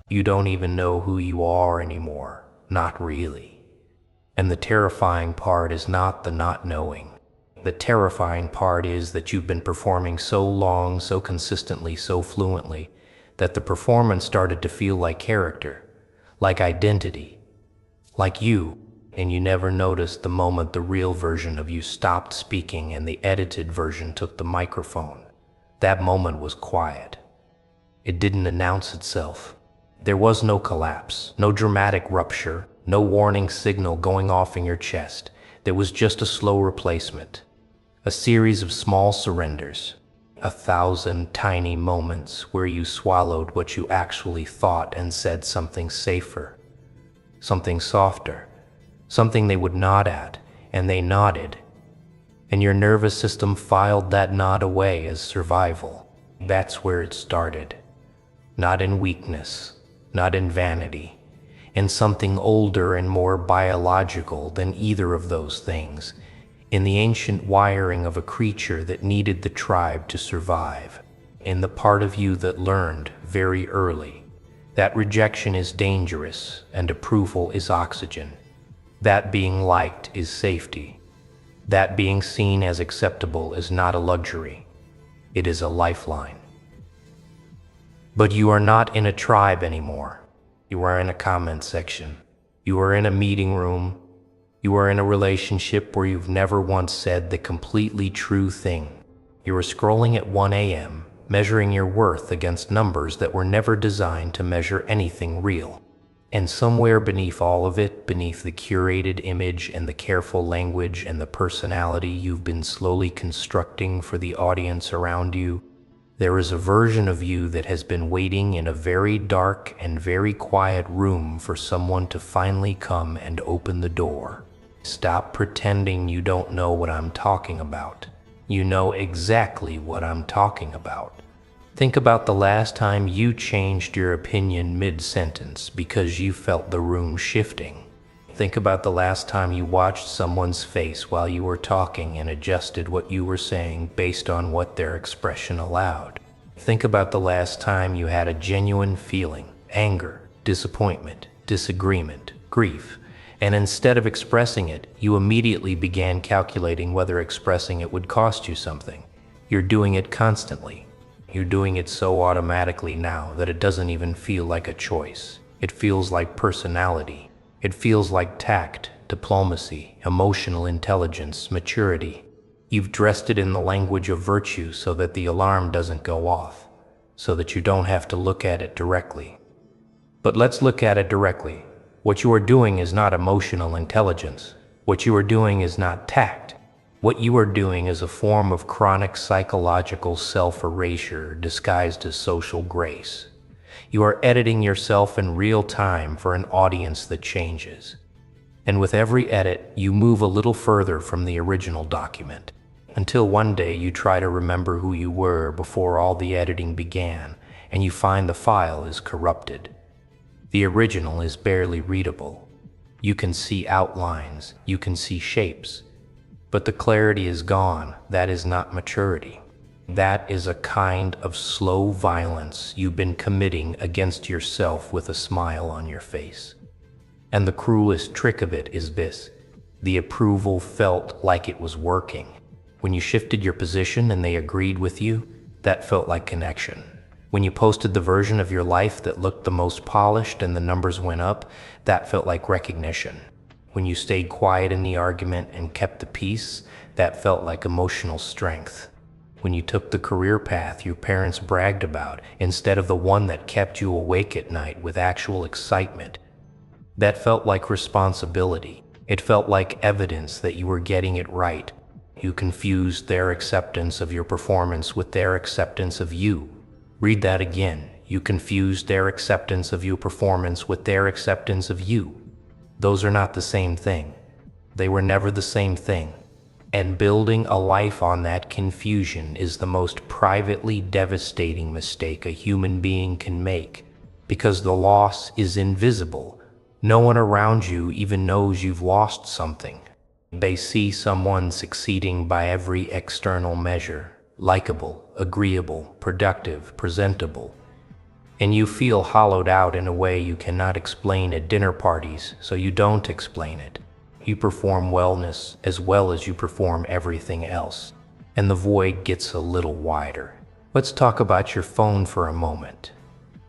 You don't even know who you are anymore. Not really. And the terrifying part is not the not knowing. The terrifying part is that you've been performing so long, so consistently, so fluently, that the performance started to feel like character, like identity, like you, and you never noticed the moment the real version of you stopped speaking and the edited version took the microphone. That moment was quiet. It didn't announce itself. There was no collapse, no dramatic rupture, no warning signal going off in your chest. There was just a slow replacement, a series of small surrenders, 1,000 tiny moments where you swallowed what you actually thought and said something safer, something softer, something they would nod at, and they nodded. And your nervous system filed that nod away as survival. That's where it started. Not in weakness, not in vanity, in something older and more biological than either of those things, in the ancient wiring of a creature that needed the tribe to survive, in the part of you that learned very early that rejection is dangerous and approval is oxygen, that being liked is safety, that being seen as acceptable is not a luxury, it is a lifeline. But you are not in a tribe anymore. You are in a comment section. You are in a meeting room. You are in a relationship where you've never once said the completely true thing. You are scrolling at 1 a.m., measuring your worth against numbers that were never designed to measure anything real. And somewhere beneath all of it, beneath the curated image and the careful language and the personality you've been slowly constructing for the audience around you, there is a version of you that has been waiting in a very dark and very quiet room for someone to finally come and open the door. Stop pretending you don't know what I'm talking about. You know exactly what I'm talking about. Think about the last time you changed your opinion mid-sentence because you felt the room shifting. Think about the last time you watched someone's face while you were talking and adjusted what you were saying based on what their expression allowed. Think about the last time you had a genuine feeling, anger, disappointment, disagreement, grief, and instead of expressing it, you immediately began calculating whether expressing it would cost you something. You're doing it constantly. You're doing it so automatically now that it doesn't even feel like a choice. It feels like personality. It feels like tact, diplomacy, emotional intelligence, maturity. You've dressed it in the language of virtue so that the alarm doesn't go off, so that you don't have to look at it directly. But let's look at it directly. What you are doing is not emotional intelligence. What you are doing is not tact. What you are doing is a form of chronic psychological self-erasure disguised as social grace. You are editing yourself in real time for an audience that changes. And with every edit, you move a little further from the original document, until one day you try to remember who you were before all the editing began, and you find the file is corrupted. The original is barely readable. You can see outlines, you can see shapes, but the clarity is gone. That is not maturity. That is a kind of slow violence you've been committing against yourself with a smile on your face. And the cruelest trick of it is this: the approval felt like it was working. When you shifted your position and they agreed with you, that felt like connection. When you posted the version of your life that looked the most polished and the numbers went up, that felt like recognition. When you stayed quiet in the argument and kept the peace, that felt like emotional strength. When you took the career path your parents bragged about instead of the one that kept you awake at night with actual excitement, that felt like responsibility. It felt like evidence that you were getting it right. You confused their acceptance of your performance with their acceptance of you. Read that again. You confused their acceptance of your performance with their acceptance of you. Those are not the same thing. They were never the same thing. And building a life on that confusion is the most privately devastating mistake a human being can make, because the loss is invisible. No one around you even knows you've lost something. They see someone succeeding by every external measure: likable, agreeable, productive, presentable. And you feel hollowed out in a way you cannot explain at dinner parties, so you don't explain it. You perform wellness as well as you perform everything else, and the void gets a little wider. Let's talk about your phone for a moment,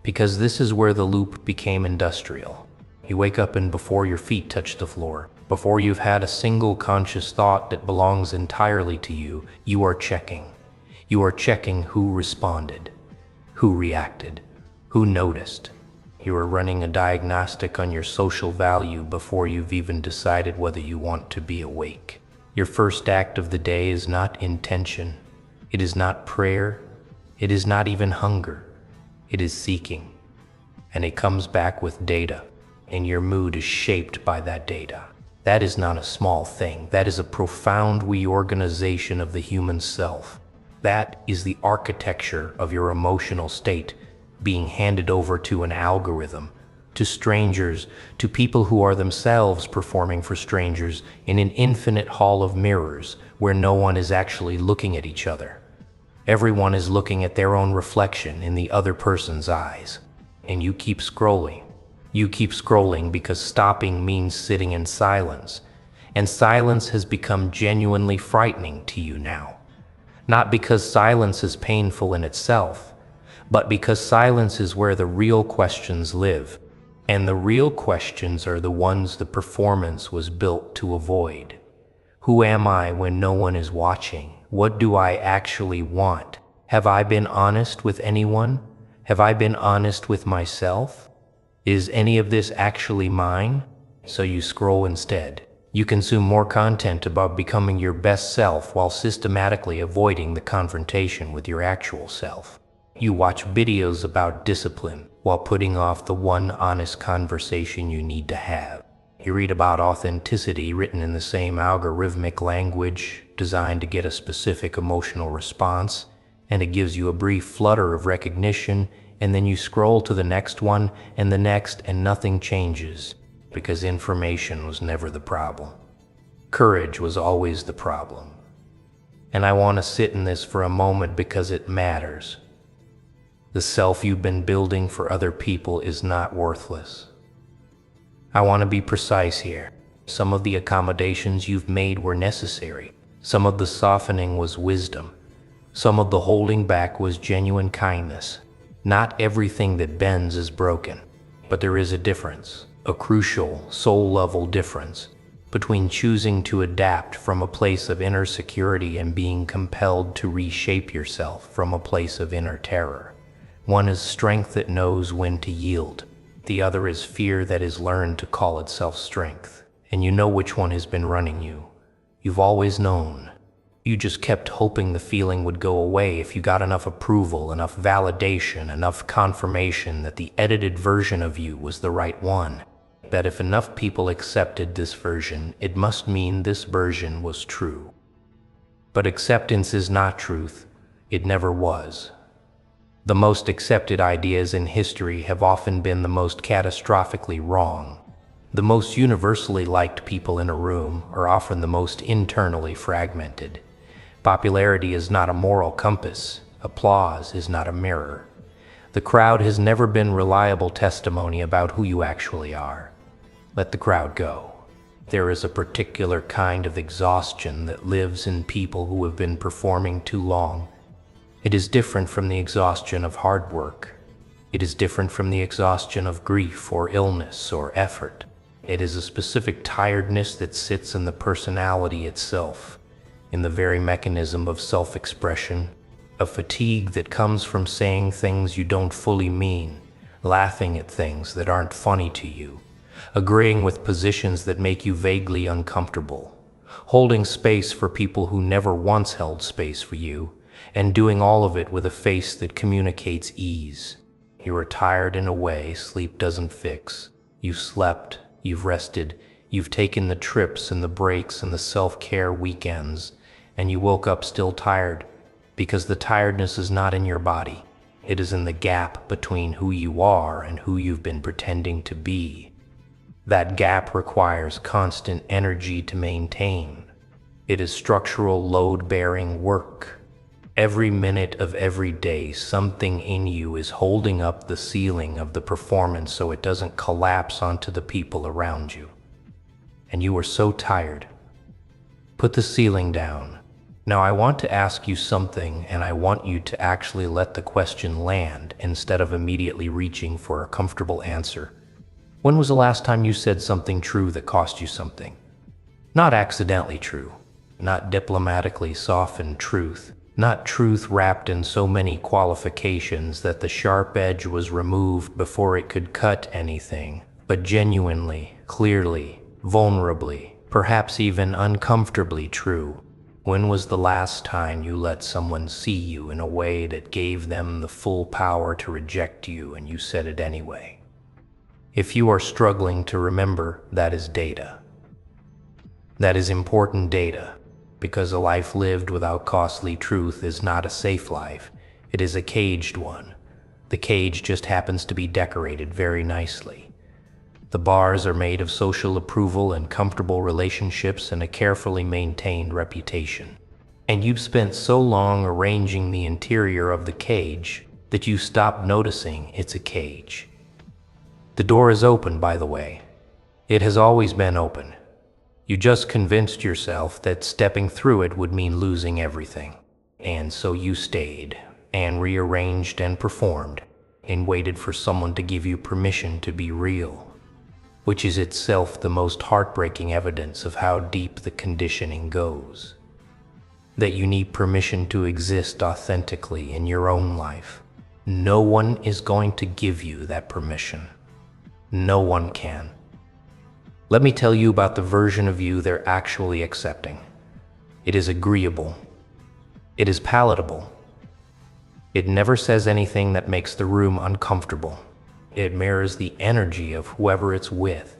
because this is where the loop became industrial. You wake up and before your feet touch the floor, before you've had a single conscious thought that belongs entirely to you, you are checking. You are checking who responded, who reacted, who noticed. You are running a diagnostic on your social value before you've even decided whether you want to be awake. Your first act of the day is not intention. It is not prayer. It is not even hunger. It is seeking. And it comes back with data, and your mood is shaped by that data. That is not a small thing. That is a profound reorganization of the human self. That is the architecture of your emotional state being handed over to an algorithm, to strangers, to people who are themselves performing for strangers in an infinite hall of mirrors where no one is actually looking at each other. Everyone is looking at their own reflection in the other person's eyes. And you keep scrolling. You keep scrolling because stopping means sitting in silence. And silence has become genuinely frightening to you now. Not because silence is painful in itself, but because silence is where the real questions live. And the real questions are the ones the performance was built to avoid. Who am I when no one is watching? What do I actually want? Have I been honest with anyone? Have I been honest with myself? Is any of this actually mine? So you scroll instead. You consume more content about becoming your best self while systematically avoiding the confrontation with your actual self. You watch videos about discipline while putting off the one honest conversation you need to have. You read about authenticity written in the same algorithmic language designed to get a specific emotional response, and it gives you a brief flutter of recognition, and then you scroll to the next one and the next, and nothing changes, because information was never the problem. Courage was always the problem. And I want to sit in this for a moment because it matters. The self you've been building for other people is not worthless. I want to be precise here. Some of the accommodations you've made were necessary. Some of the softening was wisdom. Some of the holding back was genuine kindness. Not everything that bends is broken, but there is a difference, a crucial, soul-level difference, between choosing to adapt from a place of inner security and being compelled to reshape yourself from a place of inner terror. One is strength that knows when to yield. The other is fear that has learned to call itself strength. And you know which one has been running you. You've always known. You just kept hoping the feeling would go away if you got enough approval, enough validation, enough confirmation that the edited version of you was the right one. That if enough people accepted this version, it must mean this version was true. But acceptance is not truth. It never was. The most accepted ideas in history have often been the most catastrophically wrong. The most universally liked people in a room are often the most internally fragmented. Popularity is not a moral compass. Applause is not a mirror. The crowd has never been reliable testimony about who you actually are. Let the crowd go. There is a particular kind of exhaustion that lives in people who have been performing too long. It is different from the exhaustion of hard work. It is different from the exhaustion of grief or illness or effort. It is a specific tiredness that sits in the personality itself, in the very mechanism of self-expression, a fatigue that comes from saying things you don't fully mean, laughing at things that aren't funny to you, agreeing with positions that make you vaguely uncomfortable, holding space for people who never once held space for you, and doing all of it with a face that communicates ease. You are tired in a way sleep doesn't fix. You've slept, you've rested, you've taken the trips and the breaks and the self-care weekends, and you woke up still tired, because the tiredness is not in your body. It is in the gap between who you are and who you've been pretending to be. That gap requires constant energy to maintain. It is structural load-bearing work. Every minute of every day, something in you is holding up the ceiling of the performance so it doesn't collapse onto the people around you. And you are so tired. Put the ceiling down. Now I want to ask you something, and I want you to actually let the question land instead of immediately reaching for a comfortable answer. When was the last time you said something true that cost you something? Not accidentally true, not diplomatically softened truth, not truth wrapped in so many qualifications that the sharp edge was removed before it could cut anything, but genuinely, clearly, vulnerably, perhaps even uncomfortably true. When was the last time you let someone see you in a way that gave them the full power to reject you and you said it anyway? If you are struggling to remember, that is data. That is important data, because a life lived without costly truth is not a safe life. It is a caged one. The cage just happens to be decorated very nicely. The bars are made of social approval and comfortable relationships and a carefully maintained reputation. And you've spent so long arranging the interior of the cage that you stop noticing it's a cage. The door is open, by the way. It has always been open. You just convinced yourself that stepping through it would mean losing everything. And so you stayed, and rearranged and performed, and waited for someone to give you permission to be real, which is itself the most heartbreaking evidence of how deep the conditioning goes. That you need permission to exist authentically in your own life. No one is going to give you that permission. No one can. Let me tell you about the version of you they're actually accepting. It is agreeable. It is palatable. It never says anything that makes the room uncomfortable. It mirrors the energy of whoever it's with.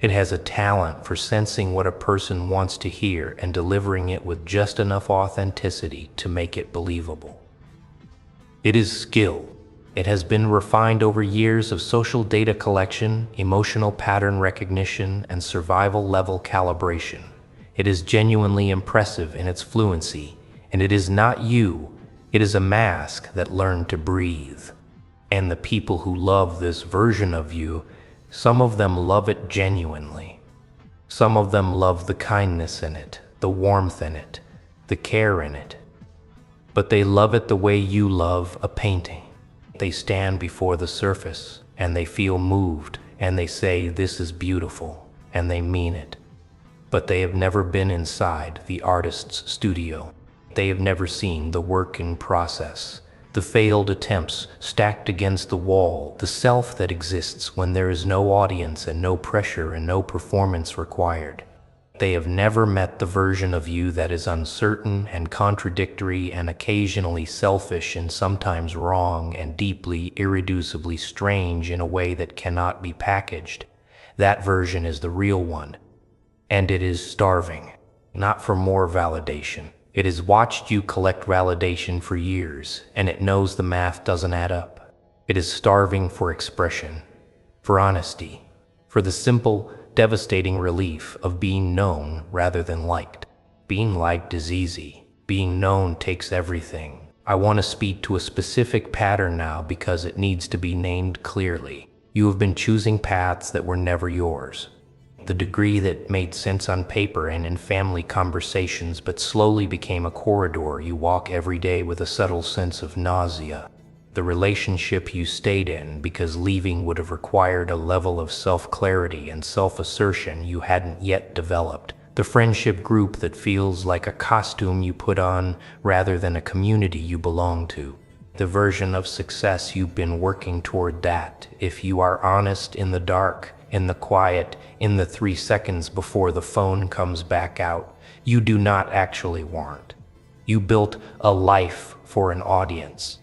It has a talent for sensing what a person wants to hear and delivering it with just enough authenticity to make it believable. It is skill. It has been refined over years of social data collection, emotional pattern recognition, and survival-level calibration. It is genuinely impressive in its fluency, and it is not you. It is a mask that learned to breathe. And the people who love this version of you, some of them love it genuinely. Some of them love the kindness in it, the warmth in it, the care in it. But they love it the way you love a painting. They stand before the surface, and they feel moved, and they say, "This is beautiful," and they mean it. But they have never been inside the artist's studio. They have never seen the work in process, the failed attempts stacked against the wall, the self that exists when there is no audience and no pressure and no performance required. They have never met the version of you that is uncertain and contradictory and occasionally selfish and sometimes wrong and deeply, irreducibly strange in a way that cannot be packaged. That version is the real one. And it is starving, not for more validation. It has watched you collect validation for years, and it knows the math doesn't add up. It is starving for expression, for honesty, for the simple, devastating relief of being known rather than liked. Being liked is easy. Being known takes everything. I want to speak to a specific pattern now because it needs to be named clearly. You have been choosing paths that were never yours. The degree that made sense on paper and in family conversations but slowly became a corridor you walk every day with a subtle sense of nausea. The relationship you stayed in because leaving would have required a level of self-clarity and self-assertion you hadn't yet developed. The friendship group that feels like a costume you put on rather than a community you belong to. The version of success you've been working toward that, if you are honest, in the dark, in the quiet, in the 3 seconds before the phone comes back out, you do not actually want. You built a life for an audience.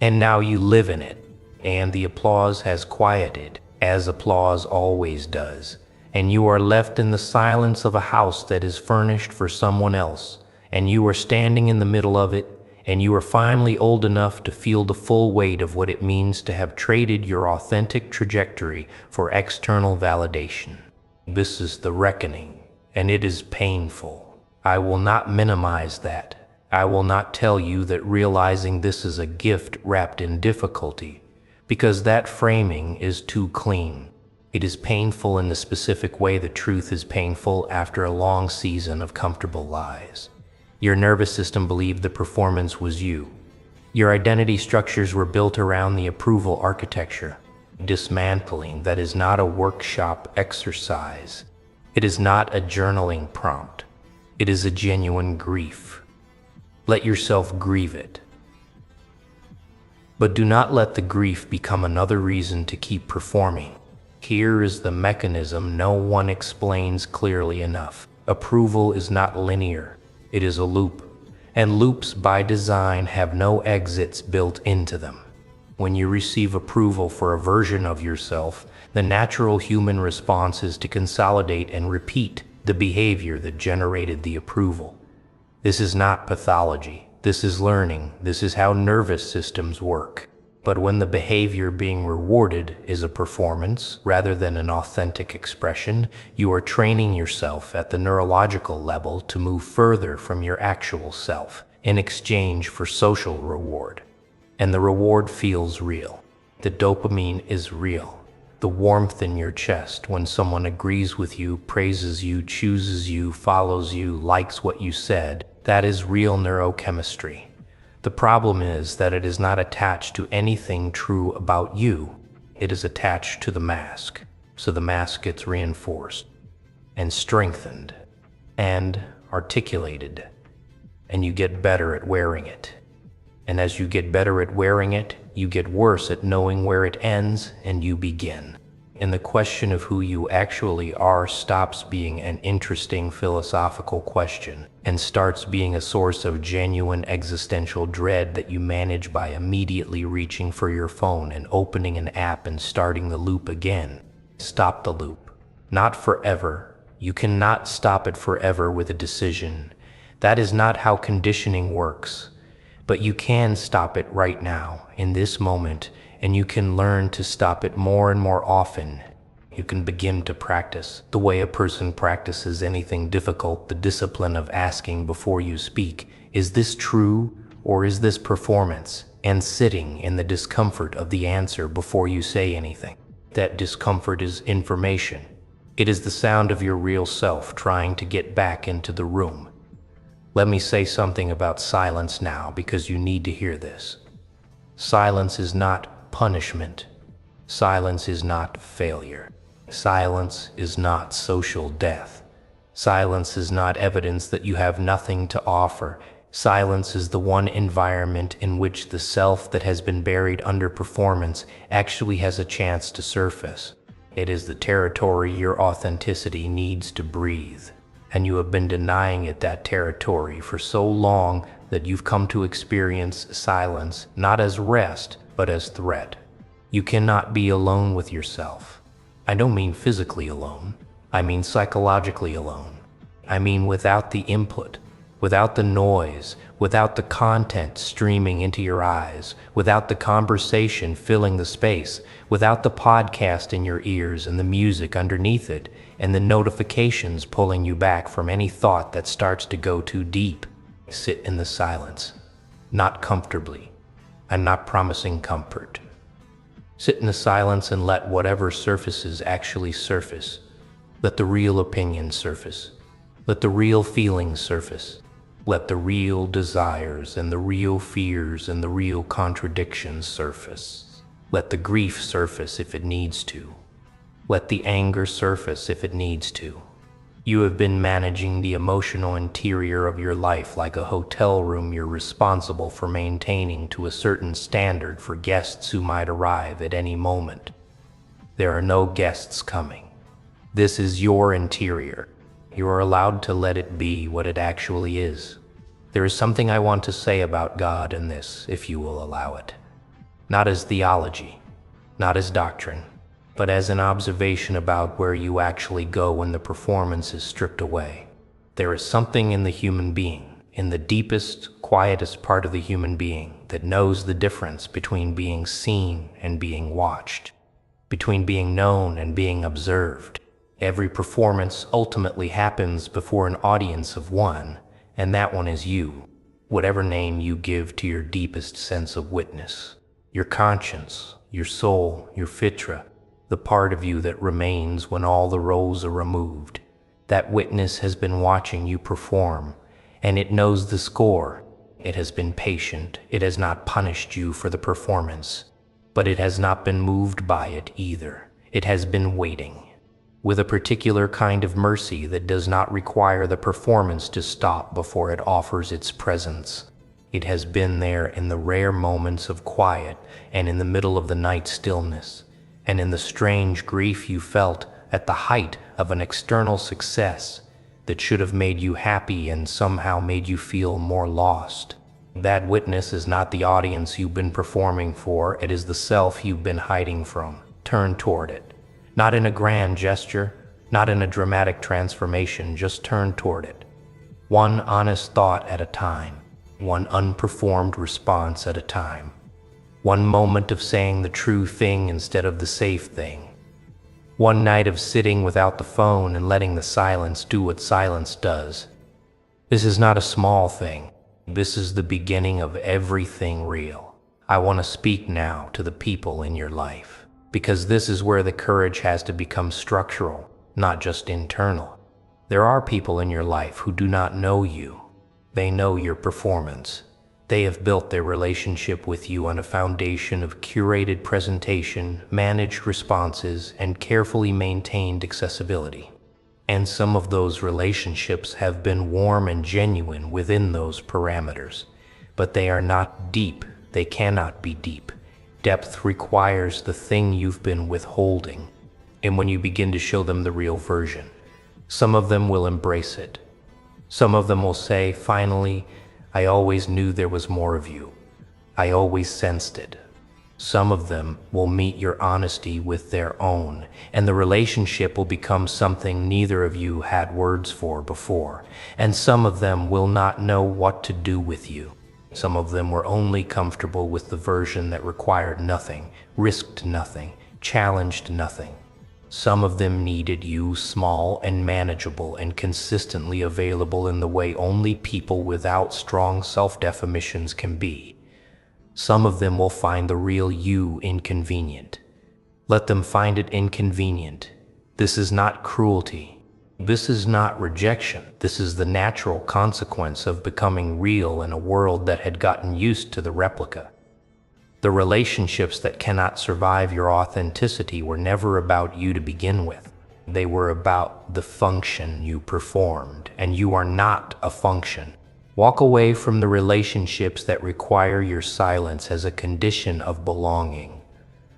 And now you live in it, and the applause has quieted, as applause always does, and you are left in the silence of a house that is furnished for someone else, and you are standing in the middle of it, and you are finally old enough to feel the full weight of what it means to have traded your authentic trajectory for external validation. This is the reckoning, and it is painful. I will not minimize that. I will not tell you that realizing this is a gift wrapped in difficulty, because that framing is too clean. It is painful in the specific way the truth is painful after a long season of comfortable lies. Your nervous system believed the performance was you. Your identity structures were built around the approval architecture. Dismantling that is not a workshop exercise. It is not a journaling prompt. It is a genuine grief. Let yourself grieve it. But do not let the grief become another reason to keep performing. Here is the mechanism no one explains clearly enough. Approval is not linear. It is a loop. And loops by design have no exits built into them. When you receive approval for a version of yourself, the natural human response is to consolidate and repeat the behavior that generated the approval. This is not pathology. This is learning. This is how nervous systems work. But when the behavior being rewarded is a performance rather than an authentic expression, you are training yourself at the neurological level to move further from your actual self in exchange for social reward. And the reward feels real. The dopamine is real. The warmth in your chest when someone agrees with you, praises you, chooses you, follows you, likes what you said, that is real neurochemistry. The problem is that it is not attached to anything true about you. It is attached to the mask. So the mask gets reinforced and strengthened and articulated, and you get better at wearing it. And as you get better at wearing it, you get worse at knowing where it ends and you begin. And the question of who you actually are stops being an interesting philosophical question and starts being a source of genuine existential dread that you manage by immediately reaching for your phone and opening an app and starting the loop again. Stop the loop. Not forever. You cannot stop it forever with a decision. That is not how conditioning works. But you can stop it right now, in this moment, and you can learn to stop it more and more often. You can begin to practice the way a person practices anything difficult, the discipline of asking before you speak, is this true or is this performance? And sitting in the discomfort of the answer before you say anything. That discomfort is information. It is the sound of your real self trying to get back into the room. Let me say something about silence now because you need to hear this. Silence is not punishment. Silence is not failure. Silence is not social death. Silence is not evidence that you have nothing to offer. Silence is the one environment in which the self that has been buried under performance actually has a chance to surface. It is the territory your authenticity needs to breathe. And you have been denying it that territory for so long that you've come to experience silence not as rest, but as threat. You cannot be alone with yourself. I don't mean physically alone. I mean psychologically alone. I mean without the input, without the noise, without the content streaming into your eyes, without the conversation filling the space, without the podcast in your ears and the music underneath it, and the notifications pulling you back from any thought that starts to go too deep. Sit in the silence, not comfortably. I'm not promising comfort. Sit in the silence and let whatever surfaces actually surface. Let the real opinion surface. Let the real feelings surface. Let the real desires and the real fears and the real contradictions surface. Let the grief surface if it needs to. Let the anger surface if it needs to. You have been managing the emotional interior of your life like a hotel room you're responsible for maintaining to a certain standard for guests who might arrive at any moment. There are no guests coming. This is your interior. You are allowed to let it be what it actually is. There is something I want to say about God in this, if you will allow it. Not as theology, not as doctrine, but as an observation about where you actually go when the performance is stripped away. There is something in the human being, in the deepest, quietest part of the human being, that knows the difference between being seen and being watched, between being known and being observed. Every performance ultimately happens before an audience of one, and that one is you. whatever name you give to your deepest sense of witness, your conscience, your soul, your fitra, the part of you that remains when all the roles are removed. That witness has been watching you perform, and it knows the score. It has been patient. It has not punished you for the performance, but it has not been moved by it either. It has been waiting, with a particular kind of mercy that does not require the performance to stop before it offers its presence. It has been there in the rare moments of quiet and in the middle of the night stillness, and in the strange grief you felt at the height of an external success that should have made you happy and somehow made you feel more lost. That witness is not the audience you've been performing for, it is the self you've been hiding from. Turn toward it. Not in a grand gesture, not in a dramatic transformation, just turn toward it. One honest thought at a time, one unperformed response at a time. One moment of saying the true thing instead of the safe thing. One night of sitting without the phone and letting the silence do what silence does. This is not a small thing. This is the beginning of everything real. I want to speak now to the people in your life, because this is where the courage has to become structural, not just internal. There are people in your life who do not know you. They know your performance. They have built their relationship with you on a foundation of curated presentation, managed responses, and carefully maintained accessibility. And some of those relationships have been warm and genuine within those parameters, but they are not deep. They cannot be deep. Depth requires the thing you've been withholding, and when you begin to show them the real version, some of them will embrace it. Some of them will say, finally, I always knew there was more of you. I always sensed it. Some of them will meet your honesty with their own, and the relationship will become something neither of you had words for before. And some of them will not know what to do with you. Some of them were only comfortable with the version that required nothing, risked nothing, challenged nothing. Some of them needed you small and manageable and consistently available in the way only people without strong self-definitions can be. Some of them will find the real you inconvenient. Let them find it inconvenient. This is not cruelty. This is not rejection. This is the natural consequence of becoming real in a world that had gotten used to the replica. The relationships that cannot survive your authenticity were never about you to begin with. They were about the function you performed, and you are not a function. Walk away from the relationships that require your silence as a condition of belonging.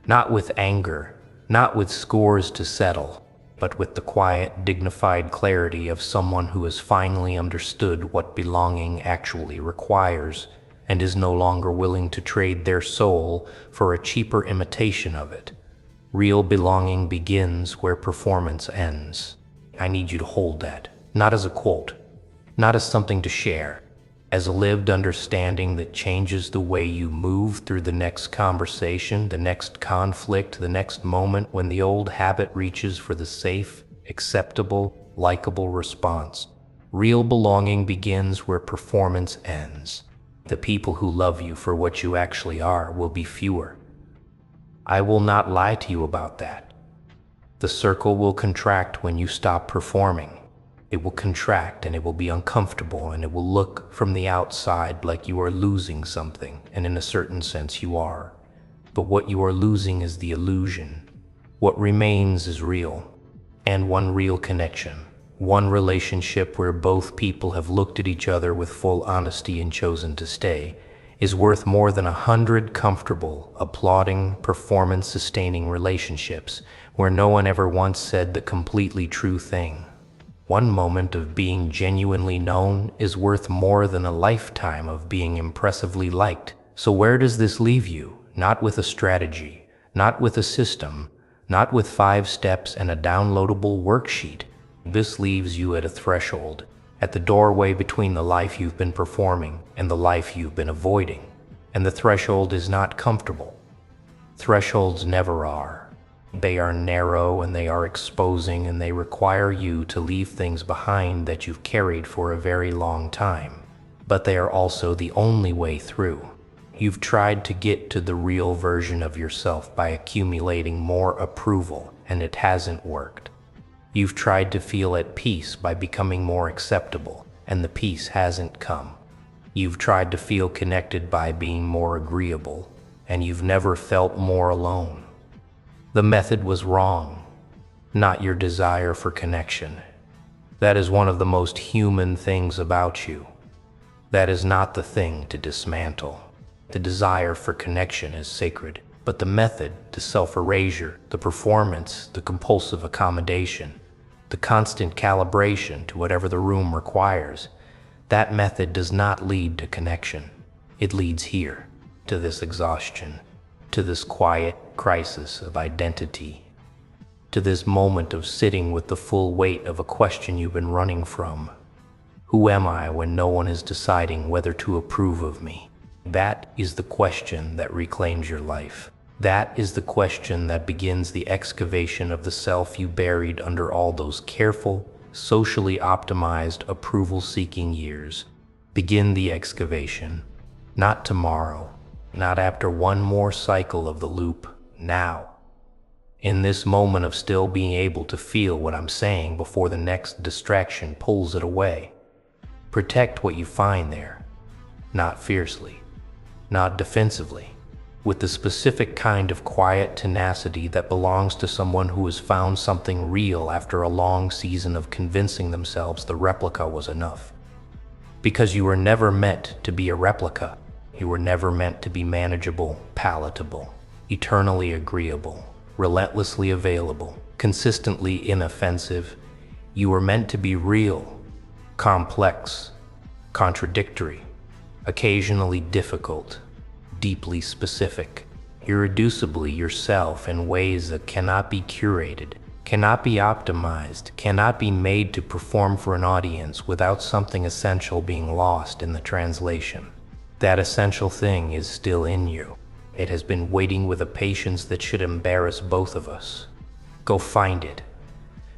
Not with anger, not with scores to settle, but with the quiet, dignified clarity of someone who has finally understood what belonging actually requires, and is no longer willing to trade their soul for a cheaper imitation of it. Real belonging begins where performance ends. I need you to hold that, not as a quote, not as something to share, as a lived understanding that changes the way you move through the next conversation, the next conflict, the next moment when the old habit reaches for the safe, acceptable, likable response. Real belonging begins where performance ends. The people who love you for what you actually are will be fewer. I will not lie to you about that. The circle will contract when you stop performing. It will contract and it will be uncomfortable and it will look from the outside like you are losing something, and in a certain sense you are. But what you are losing is the illusion. What remains is real, and one real connection. One relationship where both people have looked at each other with full honesty and chosen to stay is worth more than 100 comfortable, applauding, performance-sustaining relationships where no one ever once said the completely true thing. One moment of being genuinely known is worth more than a lifetime of being impressively liked. So where does this leave you? Not with a strategy, not with a system, not with 5 steps and a downloadable worksheet. This leaves you at a threshold, at the doorway between the life you've been performing and the life you've been avoiding. And the threshold is not comfortable. Thresholds never are. They are narrow and they are exposing, and they require you to leave things behind that you've carried for a very long time. but they are also the only way through. You've tried to get to the real version of yourself by accumulating more approval, and it hasn't worked. You've tried to feel at peace by becoming more acceptable, and the peace hasn't come. You've tried to feel connected by being more agreeable, and you've never felt more alone. The method was wrong, not your desire for connection. That is one of the most human things about you. That is not the thing to dismantle. The desire for connection is sacred, but the method, the self-erasure, the performance, the compulsive accommodation, the constant calibration to whatever the room requires, that method does not lead to connection. It leads here, to this exhaustion, to this quiet crisis of identity, to this moment of sitting with the full weight of a question you've been running from. Who am I when no one is deciding whether to approve of me? That is the question that reclaims your life. That is the question that begins the excavation of the self you buried under all those careful, socially optimized, approval-seeking years. Begin the excavation. Not tomorrow, not after one more cycle of the loop, now. In this moment of still being able to feel what I'm saying before the next distraction pulls it away. Protect what you find there, not fiercely, not defensively, with the specific kind of quiet tenacity that belongs to someone who has found something real after a long season of convincing themselves the replica was enough. Because you were never meant to be a replica. You were never meant to be manageable, palatable, eternally agreeable, relentlessly available, consistently inoffensive. You were meant to be real, complex, contradictory, occasionally difficult, deeply specific, irreducibly yourself in ways that cannot be curated, cannot be optimized, cannot be made to perform for an audience without something essential being lost in the translation. That essential thing is still in you. It has been waiting with a patience that should embarrass both of us. Go find it.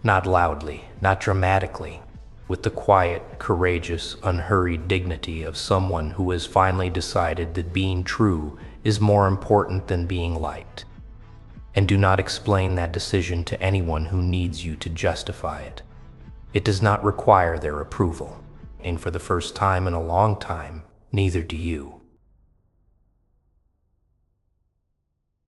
Not loudly, not dramatically, with the quiet, courageous, unhurried dignity of someone who has finally decided that being true is more important than being liked. And do not explain that decision to anyone who needs you to justify it. It does not require their approval, and for the first time in a long time, neither do you.